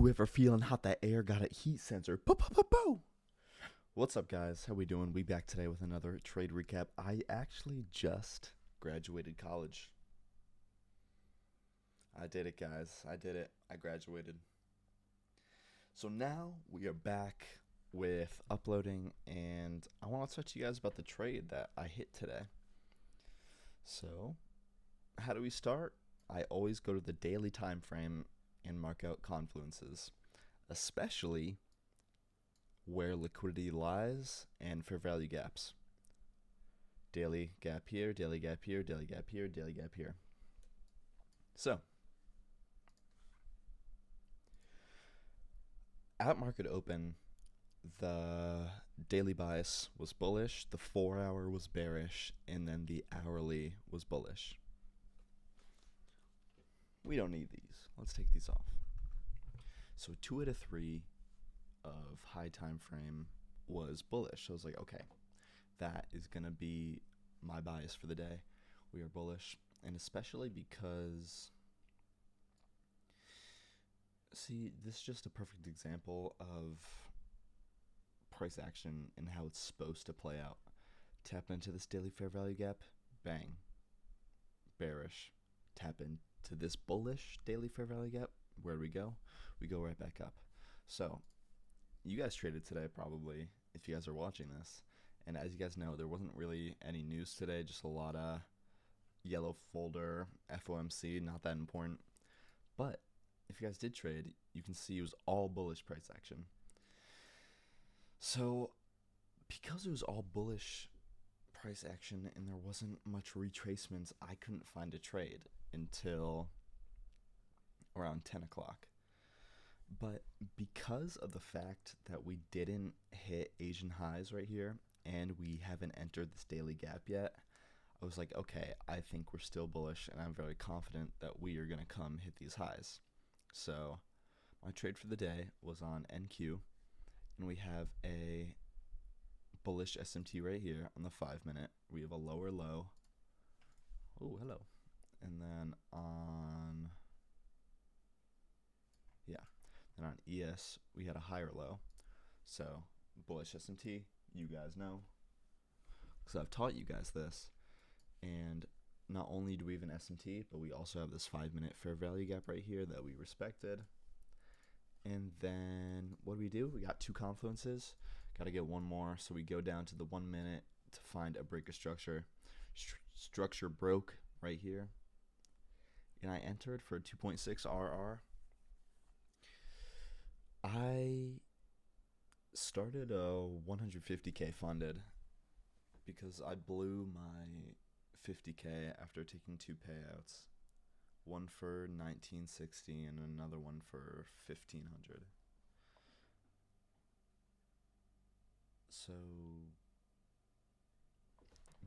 Whoever feeling hot, that air got a heat sensor. Bow, bow, bow, bow. What's up, guys? How we doing? We back today with another trade recap. I actually just graduated college. I did it, guys. I did it. I graduated. So now we are back with uploading, and I want to talk to you guys about the trade that I hit today. So, how do we start? I always go to the daily time frame and mark out confluences, especially where liquidity lies and fair value gaps. Daily gap here, daily gap here, daily gap here, daily gap here. So, at market open, the daily bias was bullish, the 4-hour was bearish, and then the hourly was bullish. We don't need these. Let's take these off. So 2 out of 3 of high time frame was bullish. So I was like, okay, that is going to be my bias for the day. We are bullish, and especially because, see, this is just a perfect example of price action and how it's supposed to play out. Tap into this daily fair value gap, bang, bearish. Tap into this bullish daily fair value gap, where do we go? We go right back up. So you guys traded today, probably, if you guys are watching this. And as you guys know, there wasn't really any news today, just a lot of yellow folder, FOMC, not that important. But if you guys did trade, you can see it was all bullish price action. So because it was all bullish price action and there wasn't much retracements, I couldn't find a trade until around 10 o'clock. But because of the fact that we didn't hit Asian highs right here and we haven't entered this daily gap yet, I was like, okay, I think we're still bullish, and I'm very confident that we are going to come hit these highs. So my trade for the day was on NQ, and we have a bullish SMT right here on the 5-minute. We have a lower low. Oh, hello. And then on, and on ES, we had a higher low. So bullish SMT, you guys know, because I've taught you guys this. And not only do we have an SMT, but we also have this 5-minute fair value gap right here that we respected. And then what do? We got 2 confluences. Got to get one more. So we go down to the 1 minute to find a break of structure. Structure broke right here. And I entered for a 2.6 RR. I started a 150K funded because I blew my 50K after taking 2 payouts. One for 1960 and another one for 1500. So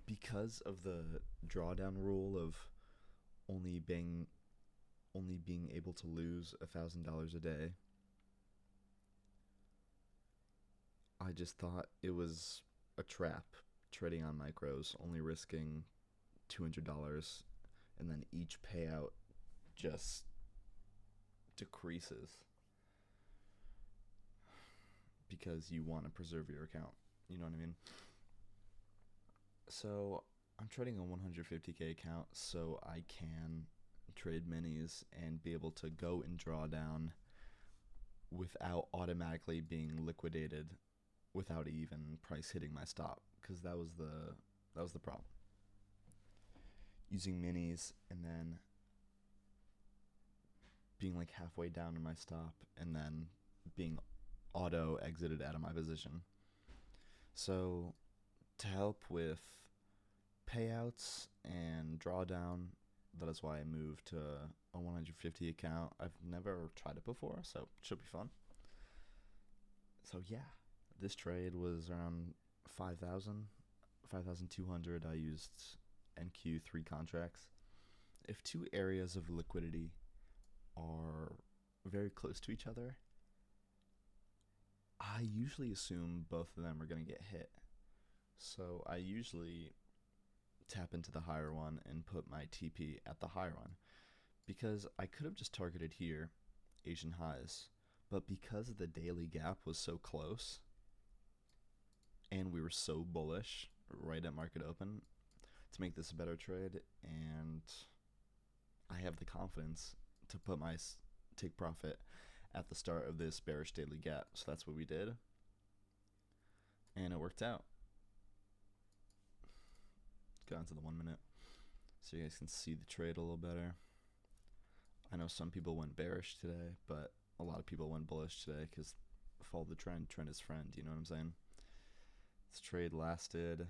because of the drawdown rule of only being able to lose $1,000 a day, I just thought it was a trap trading on micros, only risking $200, and then each payout just decreases because you want to preserve your account. You know what I mean? So I'm trading a 150K account so I can trade minis and be able to go and draw down without automatically being liquidated without even price hitting my stop, because that was the problem. Using minis and then being like halfway down to my stop and then being auto exited out of my position. So to help with payouts and drawdown, that is why I moved to a 150 account. I've never tried it before, so it should be fun. So yeah, this trade was around 5,200. I used NQ 3 contracts. If 2 areas of liquidity are very close to each other, I usually assume both of them are going to get hit. So I usually tap into the higher one and put my TP at the higher one, because I could have just targeted here Asian highs, But because the daily gap was so close and we were so bullish right at market open to make this a better trade, and I have the confidence to put my take profit at the start of this bearish daily gap. So that's what we did, and it worked out. Let's go on to the 1 minute so you guys can see the trade a little better. I know some people went bearish today, but a lot of people went bullish today because follow the trend. Trend is friend, you know what I'm saying? This trade lasted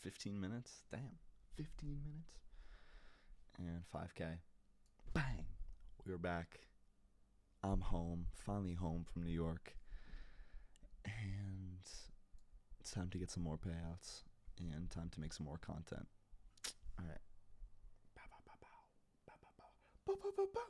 15 minutes. Damn, 15 minutes. And 5K. Bang! We were back. I'm home, finally home from New York. And it's time to get some more payouts and time to make some more content. All right. Bow, bow, bow, bow. Bow, bow, bow. Bow, bow, bow, bow.